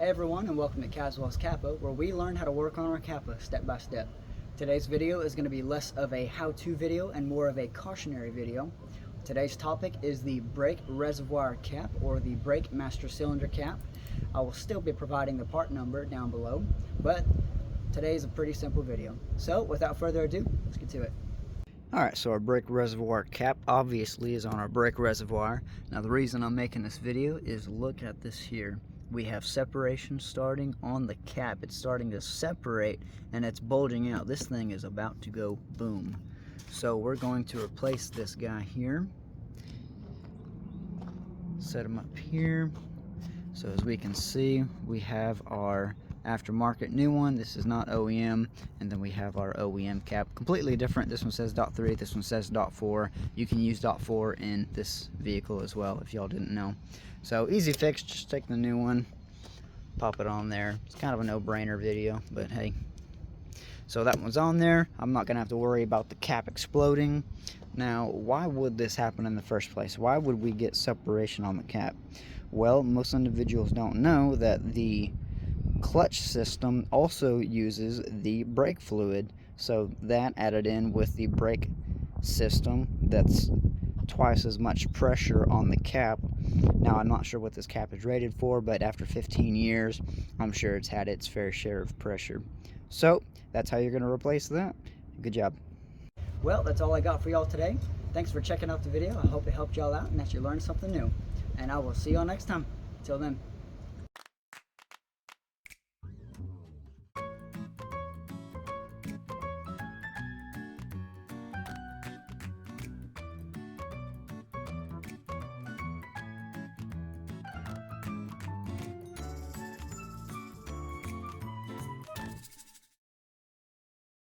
Hey everyone, and welcome to Kaswell's Kappa, where we learn how to work on our Kappa step by step. Today's video is going to be less of a how-to video and more of a cautionary video. Today's topic is the brake reservoir cap, or the brake master cylinder cap. I will still be providing the part number down below, but today is a pretty simple video. So without further ado, let's get to it. Alright, so our brake reservoir cap obviously is on our brake reservoir. Now the reason I'm making this video is look at this here. We have separation starting on the cap. It's starting to separate and it's bulging out. This thing is about to go boom. So we're going to replace this guy here. Set him up here. So as we can see, we have our aftermarket new one. This is not OEM, and then we have our OEM cap, completely different. This one says .3, this one says .4. You can use .4 in this vehicle as well if y'all didn't know. So easy fix, just take the new one, pop it on there. It's kind of a no-brainer video, but hey. So that one's on there. I'm not gonna have to worry about the cap exploding. Now, why would this happen in the first place? Why would we get separation on the cap? Well, most individuals don't know that the clutch system also uses the brake fluid, so that added in with the brake system, that's twice as much pressure on the cap. Now I'm not sure what this cap is rated for, but after 15 years I'm sure it's had its fair share of pressure. So that's how you're going to replace that. Good job. Well, that's all I got for y'all today. Thanks for checking out the video. I hope it helped y'all out and that you learned something new, and I will see y'all next time. Till then.